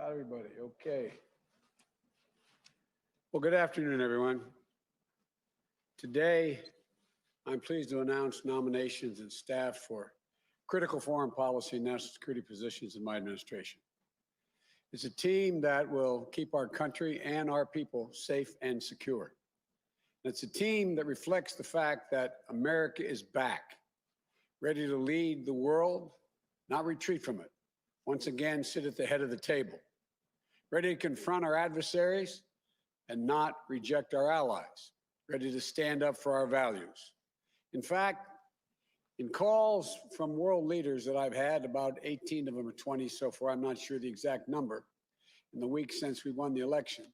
Got everybody. Okay. Well, good afternoon, everyone. Today, I'm pleased to announce nominations and staff for critical foreign policy and national security positions in my administration. It's a team that will keep our country and our people safe and secure. And it's a team that reflects the fact that America is back, ready to lead the world, not retreat from it. Once again, sit at the head of the table, ready to confront our adversaries and not reject our allies, ready to stand up for our values. In fact, in calls from world leaders that I've had, about 18 of them or 20 so far, I'm not sure the exact number, in the weeks since we won the election,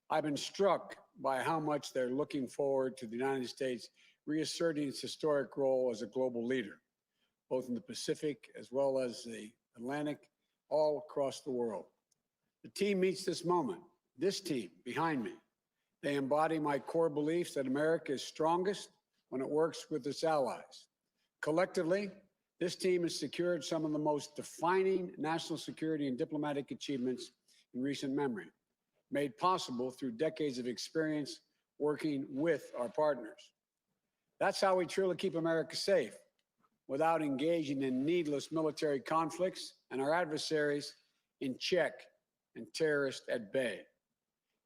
I've been struck by how much they're looking forward to the United States reasserting its historic role as a global leader, both in the Pacific as well as the Atlantic, all across the world. The team meets this moment, this team behind me. They embody my core beliefs that America is strongest when it works with its allies. Collectively, this team has secured some of the most defining national security and diplomatic achievements in recent memory, made possible through decades of experience working with our partners. That's how we truly keep America safe, without engaging in needless military conflicts and our adversaries in check and terrorists at bay.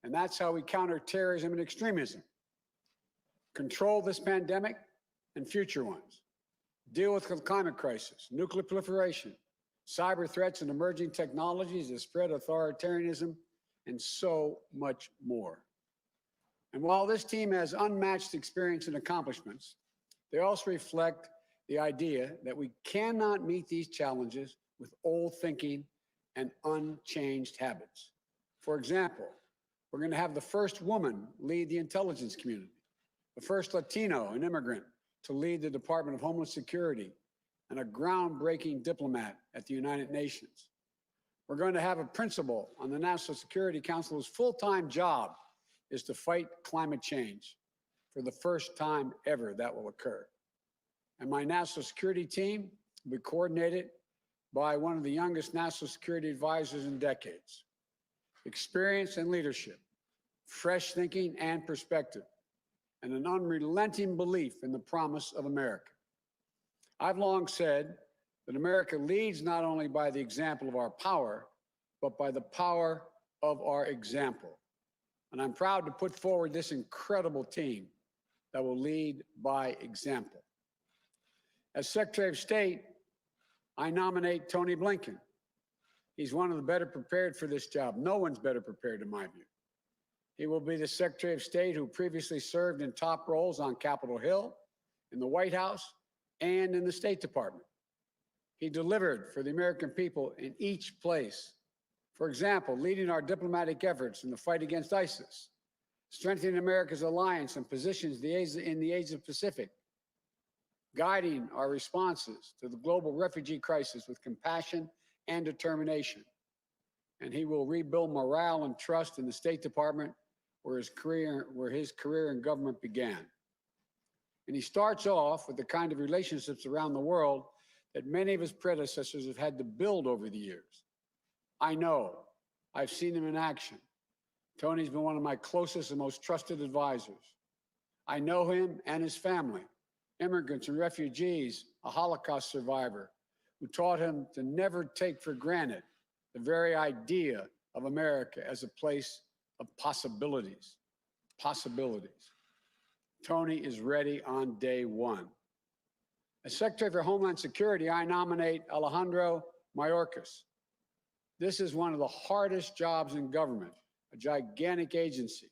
And that's how we counter terrorism and extremism, control this pandemic and future ones, deal with the climate crisis, nuclear proliferation, cyber threats and emerging technologies that spread authoritarianism, and so much more. And while this team has unmatched experience and accomplishments, they also reflect the idea that we cannot meet these challenges with old thinking and unchanged habits. For example, we're going to have the first woman lead the intelligence community, the first Latino and immigrant to lead the Department of Homeland Security, and a groundbreaking diplomat at the United Nations. We're going to have a principal on the National Security Council whose full-time job is to fight climate change. For the first time ever, that will occur. And my national security team will be coordinated by one of the youngest national security advisors in decades. Experience and leadership, fresh thinking and perspective, and an unrelenting belief in the promise of America. I've long said that America leads not only by the example of our power, but by the power of our example. And I'm proud to put forward this incredible team that will lead by example. As Secretary of State, I nominate Tony Blinken. He's one of the better prepared for this job. No one's better prepared, in my view. He will be the Secretary of State who previously served in top roles on Capitol Hill, in the White House, and in the State Department. He delivered for the American people in each place. For example, leading our diplomatic efforts in the fight against ISIS, strengthening America's alliance and positions in the Asia-Pacific, guiding our responses to the global refugee crisis with compassion and determination. And he will rebuild morale and trust in the State Department where his career in government began. And he starts off with the kind of relationships around the world that many of his predecessors have had to build over the years. I know, I've seen him in action. Tony's been one of my closest and most trusted advisors. I know him and his family, immigrants and refugees, a Holocaust survivor, who taught him to never take for granted the very idea of America as a place of possibilities. Possibilities. Tony is ready on day one. As Secretary for Homeland Security, I nominate Alejandro Mayorkas. This is one of the hardest jobs in government, a gigantic agency.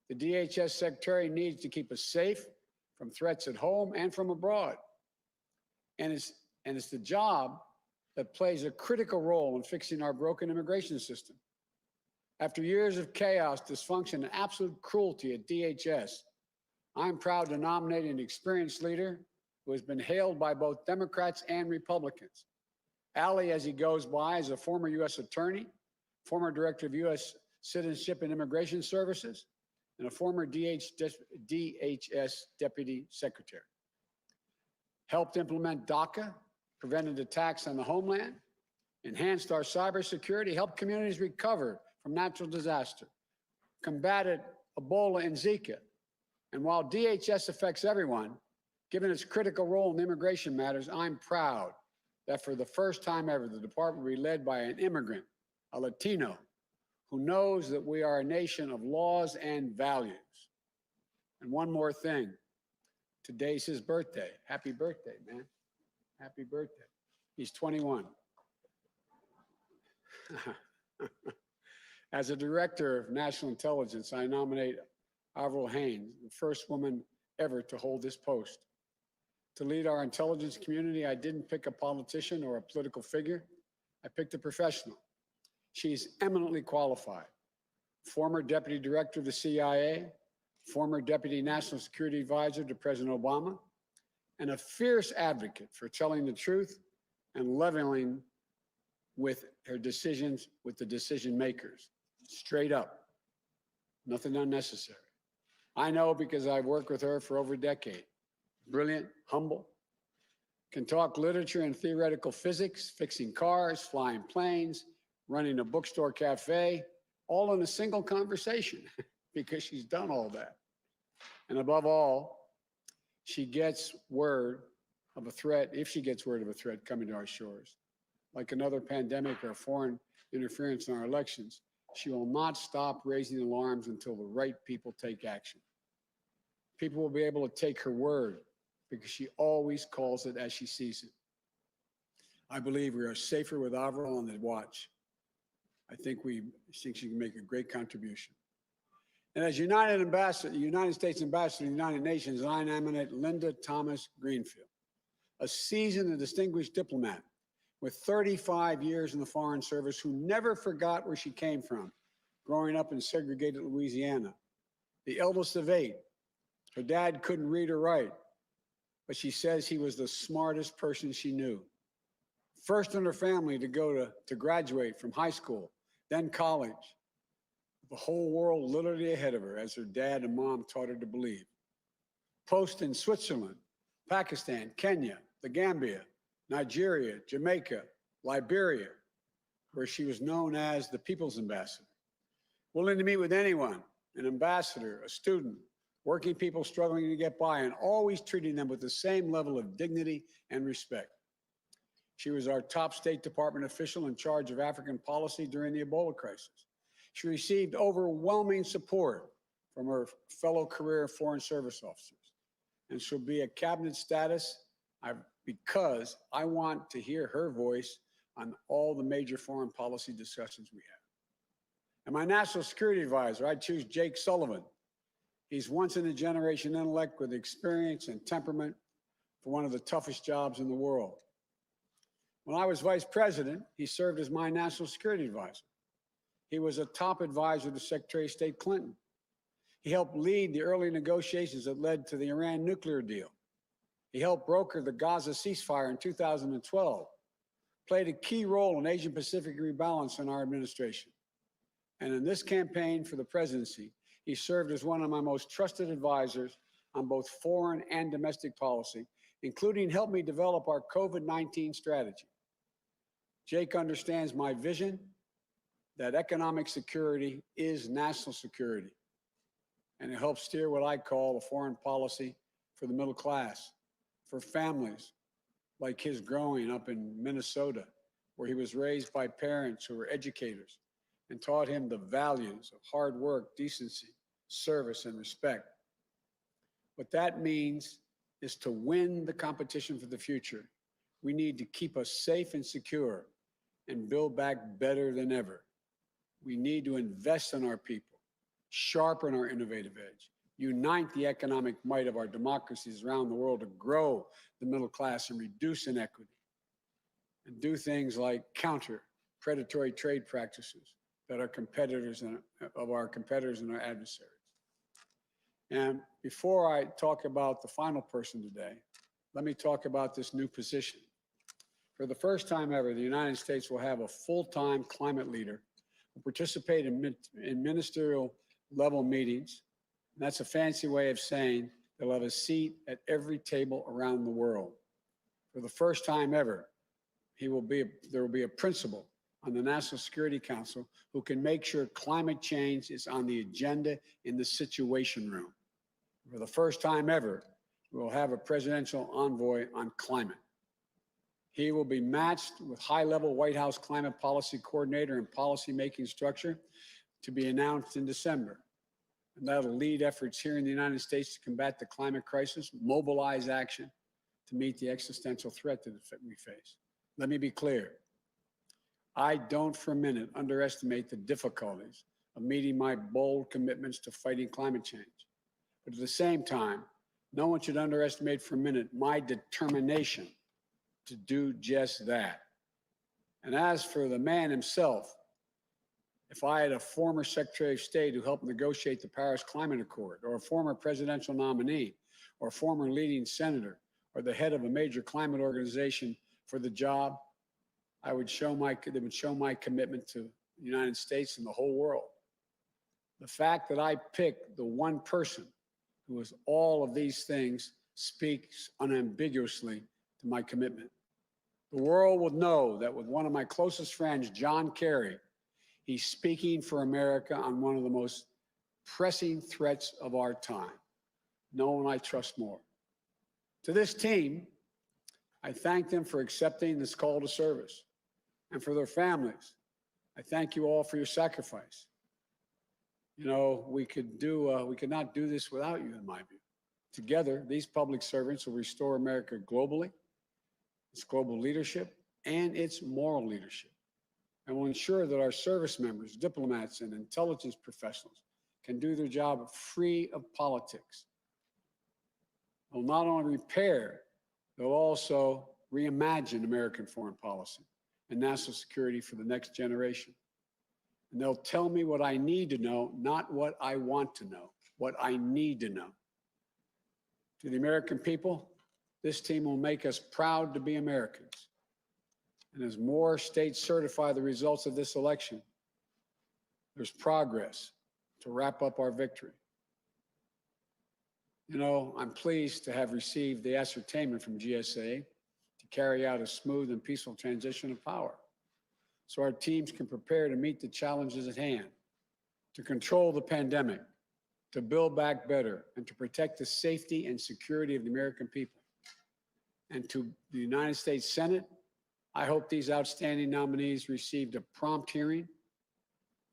The DHS Secretary needs to keep us safe from threats at home and from abroad. And it's the job that plays a critical role in fixing our broken immigration system. After years of chaos, dysfunction, and absolute cruelty at DHS, I'm proud to nominate an experienced leader who has been hailed by both Democrats and Republicans. Ali, as he goes by, is a former U.S. attorney, former director of U.S. Citizenship and Immigration Services, and a former DHS deputy secretary. Helped implement DACA, prevented attacks on the homeland, enhanced our cybersecurity, helped communities recover from natural disaster, combated Ebola and Zika. And while DHS affects everyone, given its critical role in immigration matters, I'm proud that for the first time ever, the department will be led by an immigrant, a Latino, who knows that we are a nation of laws and values. And one more thing, today's his birthday. Happy birthday, man. Happy birthday. He's 21. As a director of national intelligence, I nominate Avril Haines, the first woman ever to hold this post. To lead our intelligence community, I didn't pick a politician or a political figure. I picked a professional. She's eminently qualified. Former deputy director of the CIA, former deputy national security advisor to President Obama, and a fierce advocate for telling the truth and leveling with her decisions with the decision makers. Straight up, nothing unnecessary. I know because I've worked with her for over a decade. Brilliant, humble, can talk literature and theoretical physics, fixing cars, flying planes, running a bookstore cafe, all in a single conversation because she's done all that. And above all, she gets word of a threat, if she gets word of a threat coming to our shores, like another pandemic or foreign interference in our elections, she will not stop raising alarms until the right people take action. People will be able to take her word because she always calls it as she sees it. I believe we are safer with Avril on the watch. I think she can make a great contribution. And as United States Ambassador to the United Nations, I nominate Linda Thomas Greenfield, a seasoned and distinguished diplomat with 35 years in the Foreign Service who never forgot where she came from, growing up in segregated Louisiana. The eldest of 8, her dad couldn't read or write, but she says he was the smartest person she knew. First in her family to graduate from high school, then college. The whole world literally ahead of her, as her dad and mom taught her to believe. Post in Switzerland, Pakistan, Kenya, the Gambia, Nigeria, Jamaica, Liberia, where she was known as the People's Ambassador. Willing to meet with anyone, an ambassador, a student, working people struggling to get by, and always treating them with the same level of dignity and respect. She was our top State Department official in charge of African policy during the Ebola crisis. She received overwhelming support from her fellow career Foreign Service officers. And she'll be at cabinet status because I want to hear her voice on all the major foreign policy discussions we have. And my national security advisor, I choose Jake Sullivan. He's once in a generation intellect with experience and temperament for one of the toughest jobs in the world. When I was vice president, he served as my national security advisor. He was a top advisor to Secretary of State Clinton. He helped lead the early negotiations that led to the Iran nuclear deal. He helped broker the Gaza ceasefire in 2012, played a key role in Asian Pacific rebalance in our administration. And in this campaign for the presidency, he served as one of my most trusted advisors on both foreign and domestic policy, including helping me develop our COVID-19 strategy. Jake understands my vision that economic security is national security, and it helps steer what I call a foreign policy for the middle class, for families like his growing up in Minnesota, where he was raised by parents who were educators and taught him the values of hard work, decency, service, and respect. What that means is to win the competition for the future, we need to keep us safe and secure and build back better than ever. We need to invest in our people, sharpen our innovative edge, unite the economic might of our democracies around the world to grow the middle class and reduce inequity, and do things like counter predatory trade practices that our competitors and our adversaries. And before I talk about the final person today, let me talk about this new position. For the first time ever, the United States will have a full-time climate leader who participate in ministerial level meetings. And that's a fancy way of saying they'll have a seat at every table around the world. For the first time ever, there will be a principal on the National Security Council who can make sure climate change is on the agenda in the Situation Room. For the first time ever, we will have a presidential envoy on climate. He will be matched with high-level White House climate policy coordinator and policy-making structure to be announced in December. And that'll lead efforts here in the United States to combat the climate crisis, mobilize action to meet the existential threat that we face. Let me be clear. I don't for a minute underestimate the difficulties of meeting my bold commitments to fighting climate change. But at the same time, no one should underestimate for a minute my determination to do just that. And as for the man himself, if I had a former Secretary of State who helped negotiate the Paris Climate Accord, or a former presidential nominee, or a former leading senator, or the head of a major climate organization for the job, they would show my commitment to the United States and the whole world. The fact that I picked the one person who is all of these things speaks unambiguously to my commitment. The world will know that with one of my closest friends, John Kerry, he's speaking for America on one of the most pressing threats of our time. No one I trust more. To this team, I thank them for accepting this call to service. And for their families, I thank you all for your sacrifice. You know, we could not do this without you, in my view. Together, these public servants will restore America globally, its global leadership, and its moral leadership, and will ensure that our service members, diplomats, and intelligence professionals can do their job free of politics. They'll not only repair, they'll also reimagine American foreign policy and national security for the next generation. And they'll tell me what I need to know, not what I want to know, what I need to know. To the American people, this team will make us proud to be Americans. And as more states certify the results of this election, there's progress to wrap up our victory. You know, I'm pleased to have received the ascertainment from GSA to carry out a smooth and peaceful transition of power, so our teams can prepare to meet the challenges at hand, to control the pandemic, to build back better, and to protect the safety and security of the American people. And to the United States Senate, I hope these outstanding nominees received a prompt hearing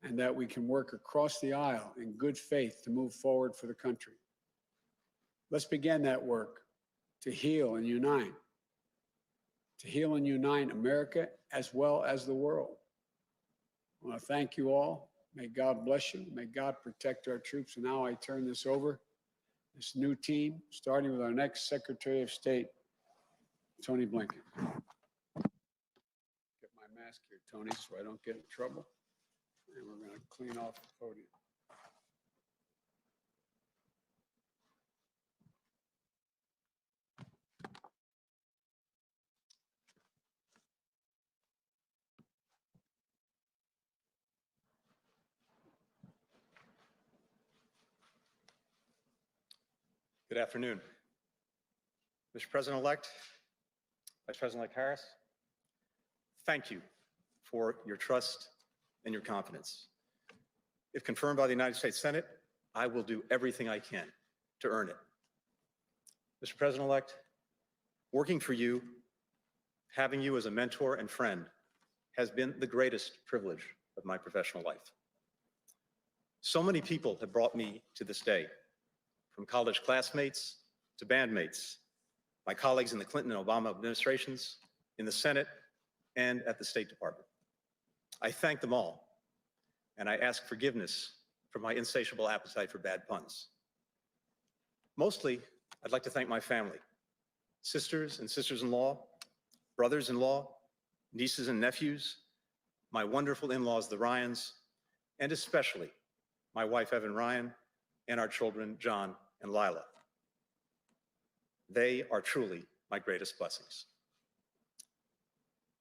and that we can work across the aisle in good faith to move forward for the country. Let's begin that work to heal and unite America as well as the world. I want to thank you all. May God bless you. May God protect our troops. And now I turn this over, this new team, starting with our next Secretary of State, Tony Blinken. Get my mask here, Tony, so I don't get in trouble. And we're going to clean off the podium. Good afternoon. Mr. President-elect, Vice President-elect Harris, thank you for your trust and your confidence. If confirmed by the United States Senate, I will do everything I can to earn it. Mr. President-elect, working for you, having you as a mentor and friend has been the greatest privilege of my professional life. So many people have brought me to this day, from college classmates to bandmates, my colleagues in the Clinton and Obama administrations, in the Senate, and at the State Department. I thank them all, and I ask forgiveness for my insatiable appetite for bad puns. Mostly, I'd like to thank my family, sisters and sisters-in-law, brothers-in-law, nieces and nephews, my wonderful in-laws, the Ryans, and especially my wife, Evan Ryan, and our children, John and Lila. They are truly my greatest blessings.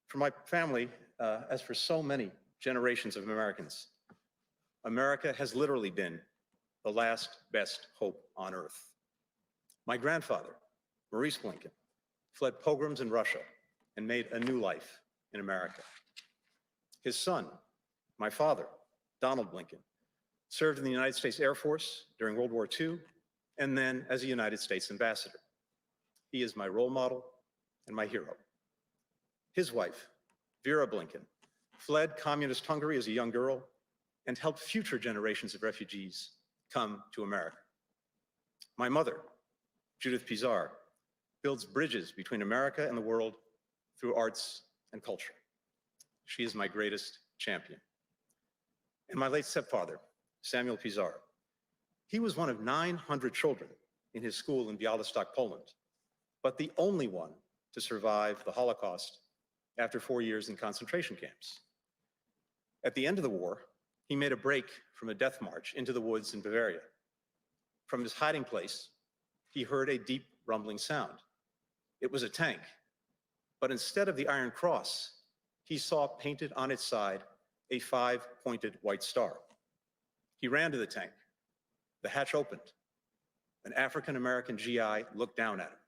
For my family, as for so many generations of Americans, America has literally been the last best hope on earth. My grandfather, Maurice Blinken, fled pogroms in Russia and made a new life in America. His son, my father, Donald Blinken, served in the United States Air Force during World War II and then as a United States ambassador. He is my role model and my hero. His wife, Vera Blinken, fled communist Hungary as a young girl and helped future generations of refugees come to America. My mother, Judith Pizarro, builds bridges between America and the world through arts and culture. She is my greatest champion. And my late stepfather, Samuel Pizarro. He was one of 900 children in his school in Białystok, Poland, but the only one to survive the Holocaust after 4 years in concentration camps. At the end of the war, he made a break from a death march into the woods in Bavaria. From his hiding place, he heard a deep rumbling sound. It was a tank, but instead of the Iron Cross, he saw painted on its side a 5-pointed white star. He ran to the tank. The hatch opened. An African-American GI looked down at him.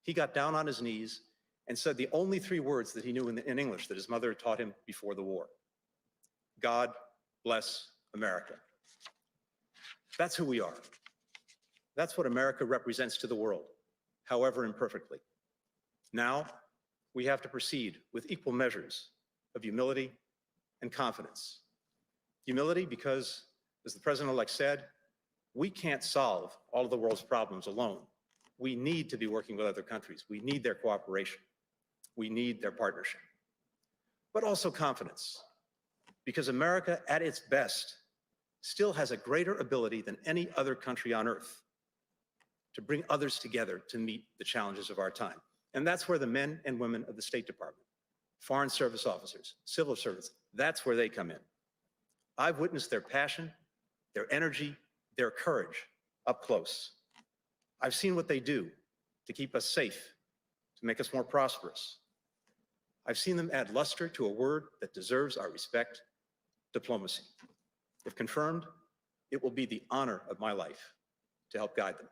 He got down on his knees and said the only 3 words that he knew in English that his mother had taught him before the war. God bless America. That's who we are. That's what America represents to the world, however imperfectly. Now, we have to proceed with equal measures of humility and confidence. Humility because, as the President-elect said, we can't solve all of the world's problems alone. We need to be working with other countries. We need their cooperation. We need their partnership. But also confidence, because America at its best still has a greater ability than any other country on earth to bring others together to meet the challenges of our time. And that's where the men and women of the State Department, Foreign Service officers, civil servants, that's where they come in. I've witnessed their passion, their energy, their courage up close. I've seen what they do to keep us safe, to make us more prosperous. I've seen them add luster to a word that deserves our respect: diplomacy. If confirmed, it will be the honor of my life to help guide them.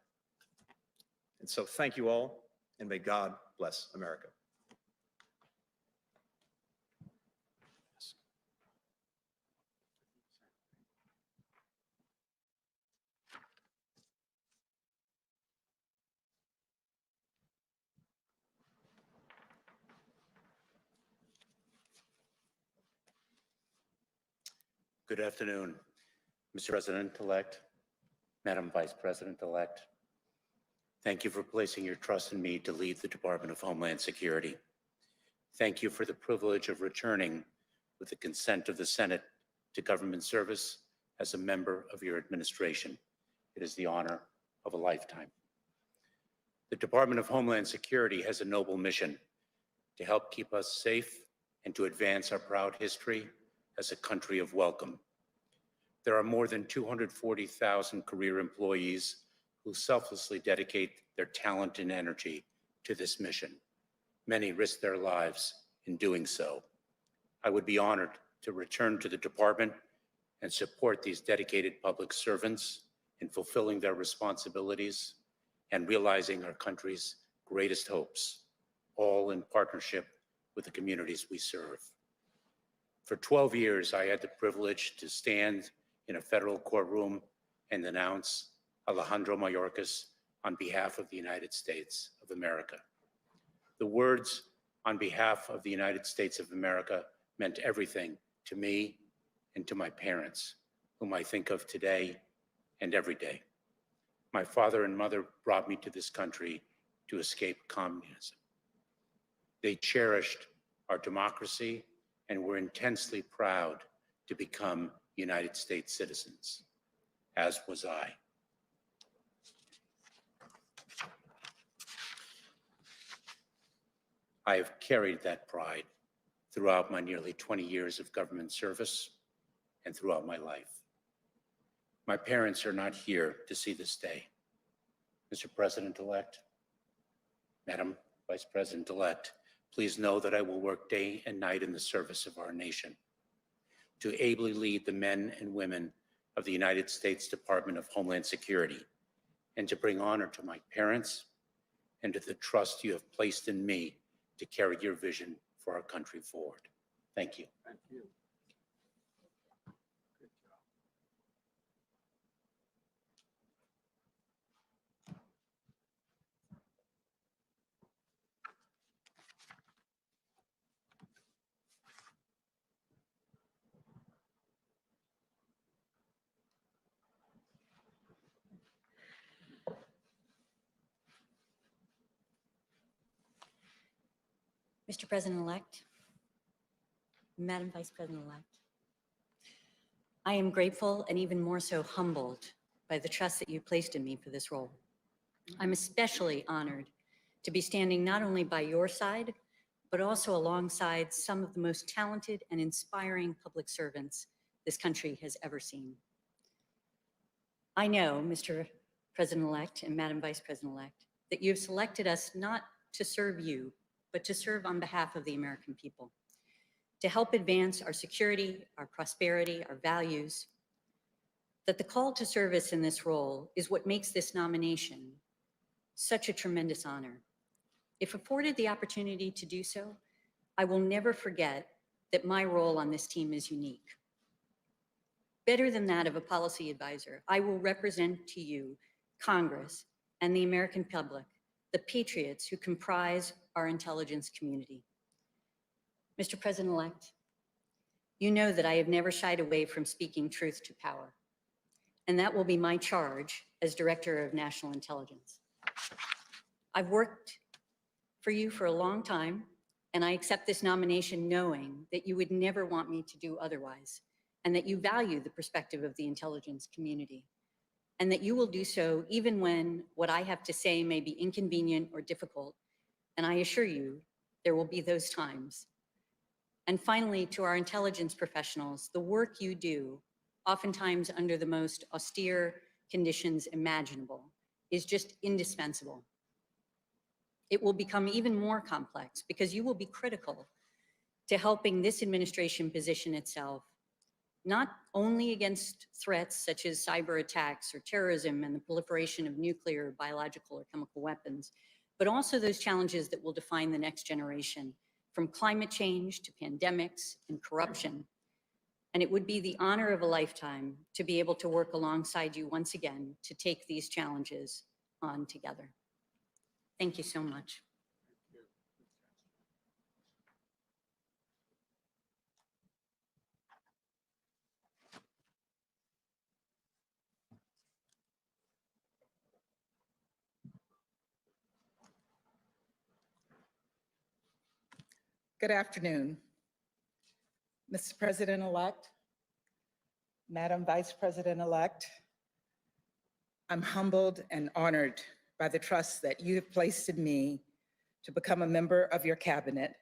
And so thank you all, and may God bless America. Good afternoon, Mr. President-elect, Madam Vice President-elect. Thank you for placing your trust in me to lead the Department of Homeland Security. Thank you for the privilege of returning, with the consent of the Senate, to government service as a member of your administration. It is the honor of a lifetime. The Department of Homeland Security has a noble mission to help keep us safe and to advance our proud history as a country of welcome. There are more than 240,000 career employees who selflessly dedicate their talent and energy to this mission. Many risk their lives in doing so. I would be honored to return to the department and support these dedicated public servants in fulfilling their responsibilities and realizing our country's greatest hopes, all in partnership with the communities we serve. For 12 years, I had the privilege to stand in a federal courtroom and announce Alejandro Mayorkas on behalf of the United States of America. The words "on behalf of the United States of America" meant everything to me and to my parents, whom I think of today and every day. My father and mother brought me to this country to escape communism. They cherished our democracy and were intensely proud to become United States citizens, as was I. I have carried that pride throughout my nearly 20 years of government service and throughout my life. My parents are not here to see this day. Mr. President-elect, Madam Vice President-elect, please know that I will work day and night in the service of our nation to ably lead the men and women of the United States Department of Homeland Security and to bring honor to my parents and to the trust you have placed in me to carry your vision for our country forward. Thank you. Thank you. Good job. Mr. President-elect, Madam Vice President-elect, I am grateful and even more so humbled by the trust that you placed in me for this role. I'm especially honored to be standing not only by your side, but also alongside some of the most talented and inspiring public servants this country has ever seen. I know, Mr. President-elect and Madam Vice President-elect, that you have selected us not to serve you, but to serve on behalf of the American people, to help advance our security, our prosperity, our values, that the call to service in this role is what makes this nomination such a tremendous honor. If afforded the opportunity to do so, I will never forget that my role on this team is unique. Better than that of a policy advisor, I will represent to you Congress and the American public, the patriots who comprise our intelligence community. Mr. President-elect, you know that I have never shied away from speaking truth to power, and that will be my charge as Director of National Intelligence. I've worked for you for a long time, and I accept this nomination knowing that you would never want me to do otherwise, and that you value the perspective of the intelligence community, and that you will do so even when what I have to say may be inconvenient or difficult, and I assure you there will be those times. And finally, to our intelligence professionals, the work you do, oftentimes under the most austere conditions imaginable, is just indispensable. It will become even more complex because you will be critical to helping this administration position itself, not only against threats such as cyber attacks or terrorism and the proliferation of nuclear, biological, or chemical weapons, but also those challenges that will define the next generation, from climate change to pandemics and corruption. And it would be the honor of a lifetime to be able to work alongside you once again to take these challenges on together. Thank you so much. Good afternoon, Mr. President-elect, Madam Vice President-elect. I'm humbled and honored by the trust that you have placed in me to become a member of your cabinet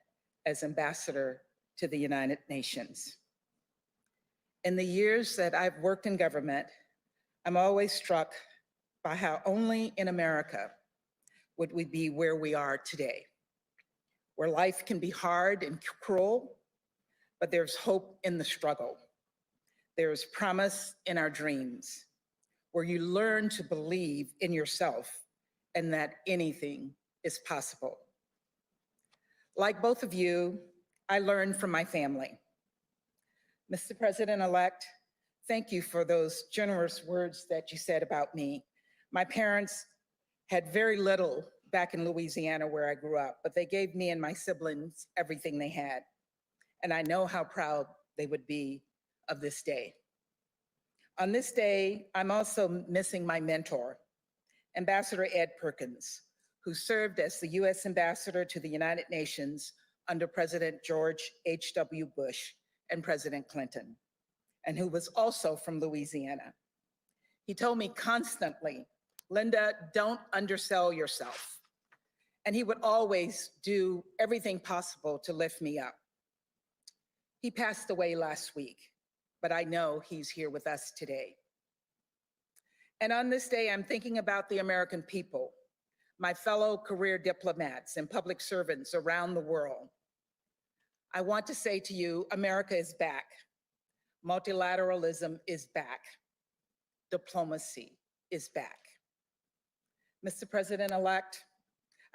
as ambassador to the United Nations. In the years that I've worked in government, I'm always struck by how only in America would we be where we are today, where life can be hard and cruel, but there's hope in the struggle. There's promise in our dreams, where you learn to believe in yourself and that anything is possible. Like both of you, I learned from my family. Mr. President-elect, thank you for those generous words that you said about me. My parents had very little back in Louisiana where I grew up, but they gave me and my siblings everything they had. And I know how proud they would be of this day. On this day, I'm also missing my mentor, Ambassador Ed Perkins, who served as the US Ambassador to the United Nations under President George H.W. Bush and President Clinton, and who was also from Louisiana. He told me constantly, Linda, don't undersell yourself. And he would always do everything possible to lift me up. He passed away last week, but I know he's here with us today. And on this day, I'm thinking about the American people, my fellow career diplomats and public servants around the world. I want to say to you, America is back. Multilateralism is back. Diplomacy is back. Mr. President-elect,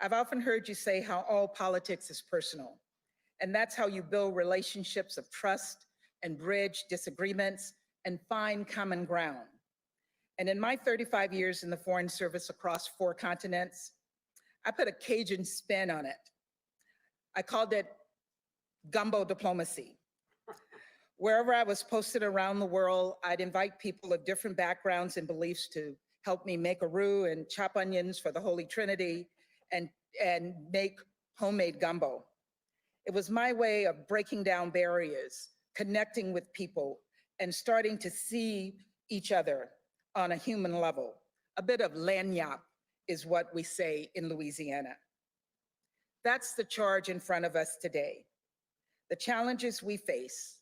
I've often heard you say how all politics is personal And that's how you build relationships of trust and bridge disagreements and find common ground. And in my 35 years in the Foreign Service across 4 continents, I put a Cajun spin on it. I called it Gumbo Diplomacy. Wherever I was posted around the world, I'd invite people of different backgrounds and beliefs to help me make a roux and chop onions for the Holy Trinity and make homemade gumbo. It was my way of breaking down barriers, connecting with people, and starting to see each other on a human level. A bit of lagniappe is what we say in Louisiana. That's the charge in front of us today. The challenges we face,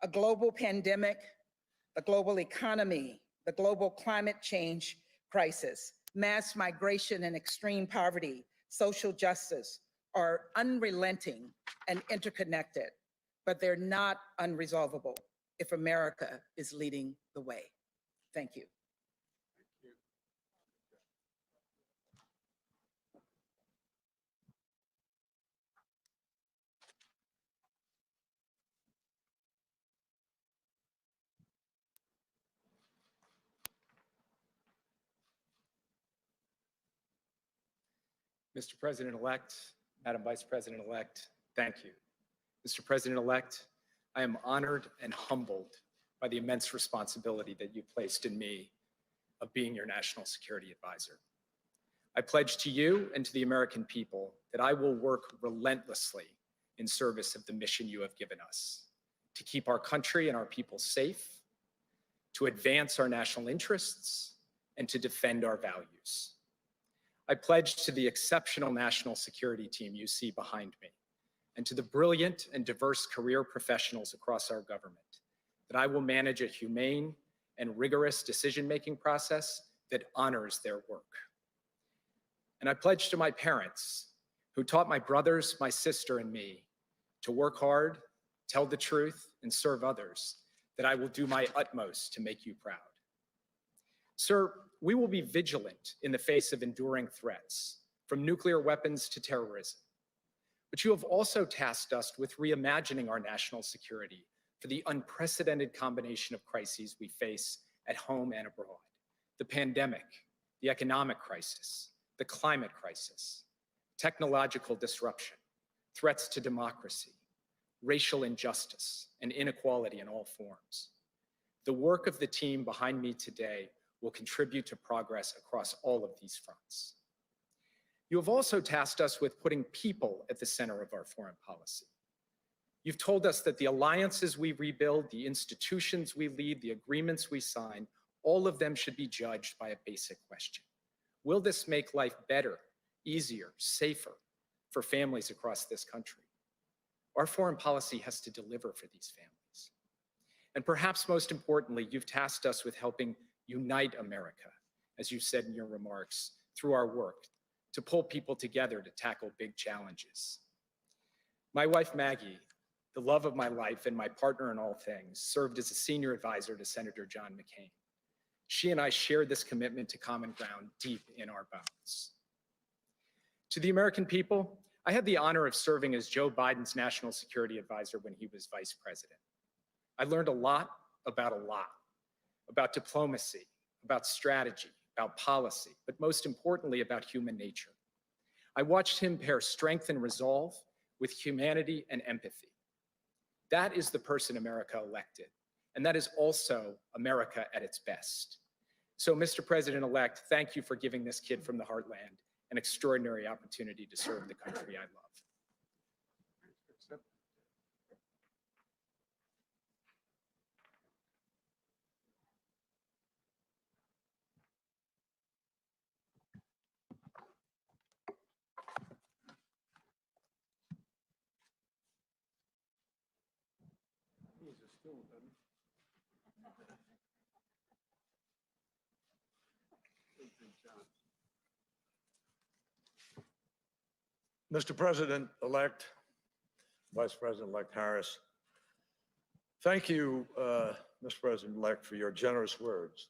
a global pandemic, the global economy, the global climate change crisis, mass migration and extreme poverty, social justice, are unrelenting and interconnected, but they're not unresolvable if America is leading the way. Thank you. Mr. President-elect, Madam Vice President-elect, thank you. Mr. President-elect, I am honored and humbled by the immense responsibility that you placed in me of being your national security advisor. I pledge to you and to the American people that I will work relentlessly in service of the mission you have given us, to keep our country and our people safe, to advance our national interests, and to defend our values. I pledge to the exceptional national security team you see behind me, and to the brilliant and diverse career professionals across our government, that I will manage a humane and rigorous decision-making process that honors their work. And I pledge to my parents, who taught my brothers, my sister, and me to work hard, tell the truth, and serve others, that I will do my utmost to make you proud. Sir, we will be vigilant in the face of enduring threats, from nuclear weapons to terrorism. But you have also tasked us with reimagining our national security for the unprecedented combination of crises we face at home and abroad: the pandemic, the economic crisis, the climate crisis, technological disruption, threats to democracy, racial injustice, and inequality in all forms. The work of the team behind me today will contribute to progress across all of these fronts. You have also tasked us with putting people at the center of our foreign policy. You've told us that the alliances we rebuild, the institutions we lead, the agreements we sign, all of them should be judged by a basic question: will this make life better, easier, safer for families across this country? Our foreign policy has to deliver for these families. And perhaps most importantly, you've tasked us with helping unite America, as you said in your remarks, through our work to pull people together to tackle big challenges. My wife, Maggie, the love of my life and my partner in all things, served as a senior advisor to Senator John McCain. She and I shared this commitment to common ground deep in our bones. To the American people, I had the honor of serving as Joe Biden's national security advisor when he was vice president. I learned a lot, about diplomacy, about strategy, about policy, but most importantly, about human nature. I watched him pair strength and resolve with humanity and empathy. That is the person America elected, and that is also America at its best. So, Mr. President-elect, thank you for giving this kid from the heartland an extraordinary opportunity to serve the country I love. Mr. President-elect, Vice President-elect Harris, thank you, Mr. President-elect, for your generous words.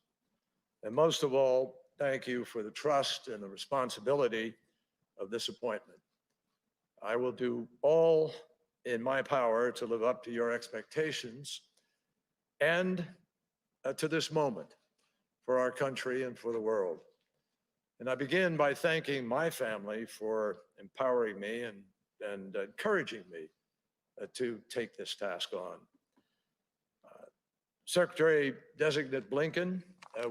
And most of all, thank you for the trust and the responsibility of this appointment. I will do all in my power to live up to your expectations and to this moment for our country and for the world. And I begin by thanking my family for empowering me and encouraging me to take this task on. Secretary-designate Blinken,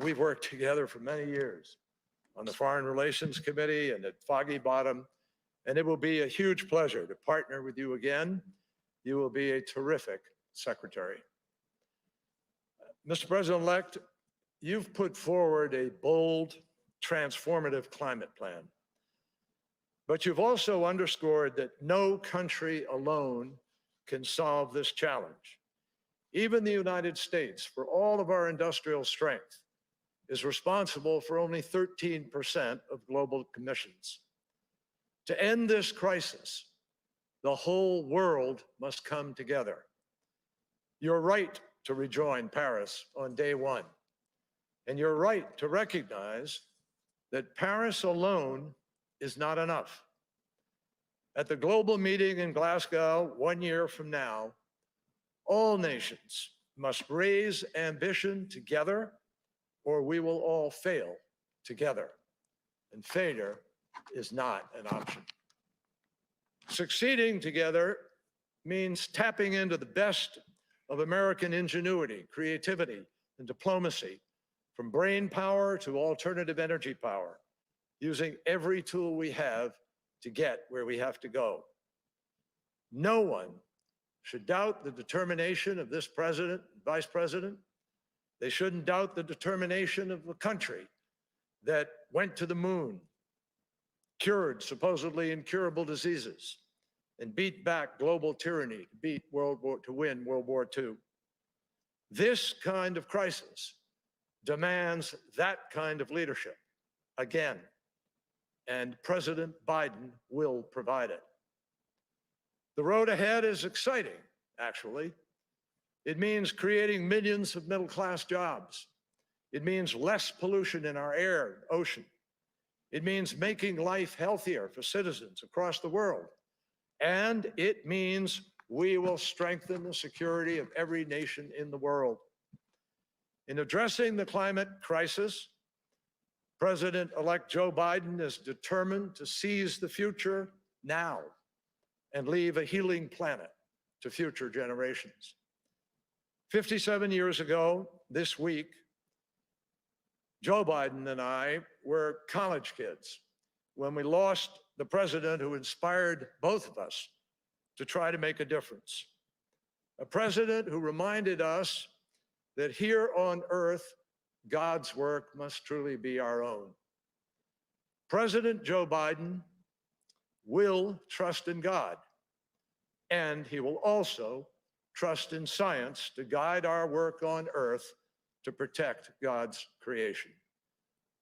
we've worked together for many years on the Foreign Relations Committee and at Foggy Bottom, and it will be a huge pleasure to partner with you again. You will be a terrific secretary. Mr. President-elect, you've put forward a bold, transformative climate plan. But you've also underscored that no country alone can solve this challenge. Even the United States, for all of our industrial strength, is responsible for only 13% of global emissions. To end this crisis, the whole world must come together. You're right to rejoin Paris on day one. And you're right to recognize that Paris alone is not enough. At the global meeting in Glasgow 1 year from now, all nations must raise ambition together, or we will all fail together. And failure is not an option. Succeeding together means tapping into the best of American ingenuity, creativity, and diplomacy, from brain power to alternative energy power, using every tool we have to get where we have to go. No one should doubt the determination of this president, vice president. They shouldn't doubt the determination of the country that went to the moon, cured supposedly incurable diseases, and beat back global tyranny to win World War II. This kind of crisis demands that kind of leadership again, and President Biden will provide it. The road ahead is exciting, actually. It means creating millions of middle-class jobs. It means less pollution in our air and ocean. It means making life healthier for citizens across the world. And it means we will strengthen the security of every nation in the world. In addressing the climate crisis, President-elect Joe Biden is determined to seize the future now and leave a healing planet to future generations. 57 years ago this week, Joe Biden and I were college kids when we lost the president who inspired both of us to try to make a difference. A president who reminded us that here on earth, God's work must truly be our own. President Joe Biden will trust in God, and he will also trust in science to guide our work on earth to protect God's creation.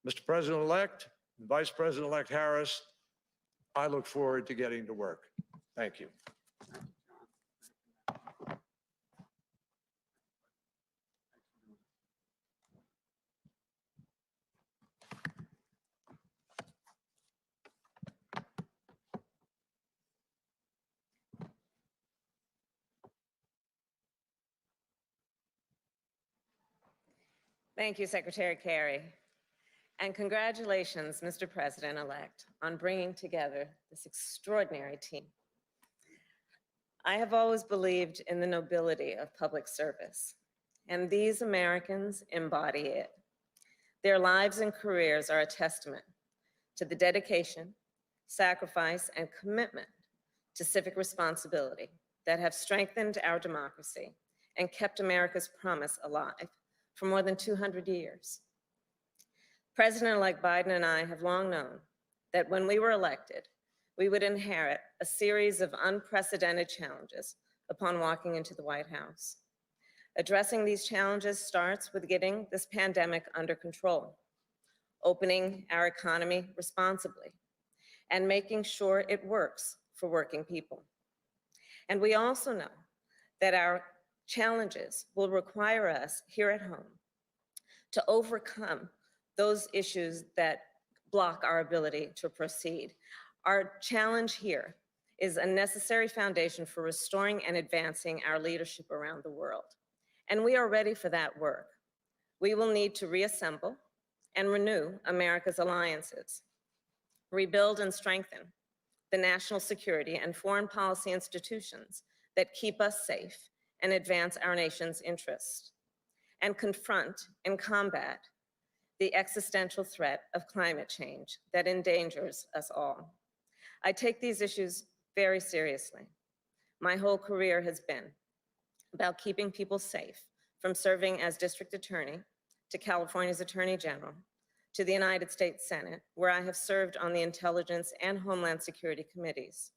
Mr. President-elect, Vice President-elect Harris, I look forward to getting to work. Thank you. Thank you, Secretary Kerry. And congratulations, Mr. President-elect, on bringing together this extraordinary team. I have always believed in the nobility of public service, and these Americans embody it. Their lives and careers are a testament to the dedication, sacrifice, and commitment to civic responsibility that have strengthened our democracy and kept America's promise alive for more than 200 years. President-elect Biden and I have long known that when we were elected, we would inherit a series of unprecedented challenges upon walking into the White House. Addressing these challenges starts with getting this pandemic under control, opening our economy responsibly, and making sure it works for working people. And we also know that our challenges will require us here at home to overcome those issues that block our ability to proceed. Our challenge here is a necessary foundation for restoring and advancing our leadership around the world. And we are ready for that work. We will need to reassemble and renew America's alliances, rebuild and strengthen the national security and foreign policy institutions that keep us safe and advance our nation's interests, and confront and combat the existential threat of climate change that endangers us all. I take these issues very seriously. My whole career has been about keeping people safe, from serving as district attorney to California's Attorney General to the United States Senate, where I have served on the Intelligence and Homeland Security committees.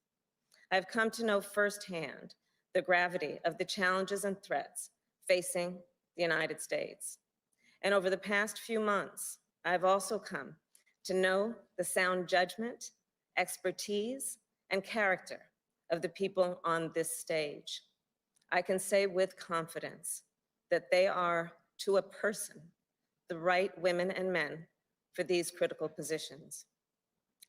I've come to know firsthand the gravity of the challenges and threats facing the United States. And over the past few months, I've also come to know the sound judgment, expertise, and character of the people on this stage. I can say with confidence that they are, to a person, the right women and men for these critical positions.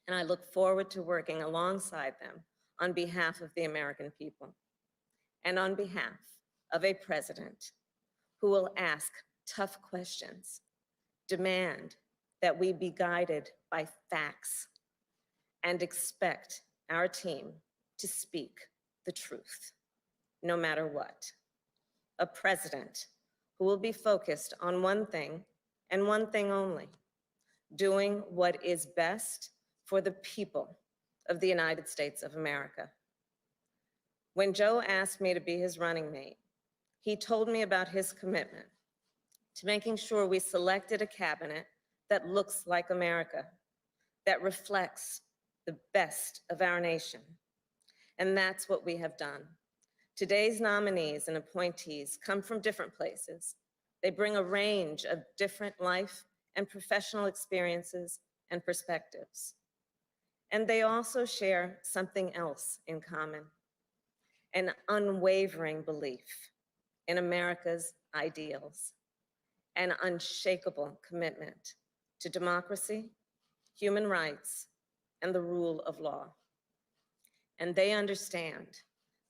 And I look forward to working alongside them on behalf of the American people and on behalf of a president who will ask tough questions, demand that we be guided by facts, and expect our team to speak the truth, no matter what. A president who will be focused on one thing and one thing only: doing what is best for the people of the United States of America. When Joe asked me to be his running mate, he told me about his commitment to making sure we selected a cabinet that looks like America, that reflects the best of our nation. And that's what we have done. Today's nominees and appointees come from different places. They bring a range of different life and professional experiences and perspectives. And they also share something else in common: an unwavering belief in America's ideals, an unshakable commitment to democracy, human rights, and the rule of law. And they understand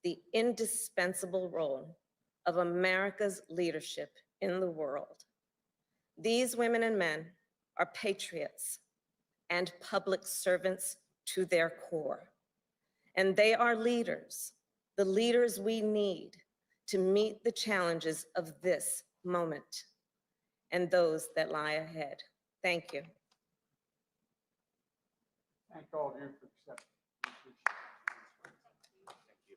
the indispensable role of America's leadership in the world. These women and men are patriots and public servants to their core. And they are leaders, the leaders we need to meet the challenges of this moment and those that lie ahead. Thank you. Thank all of you for accepting. We appreciate it. Thank you.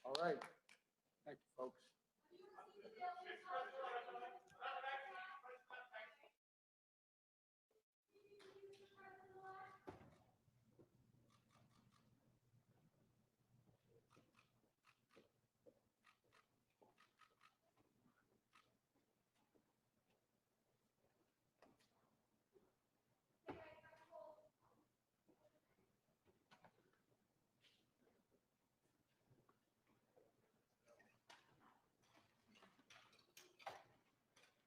All right. Thank you, folks.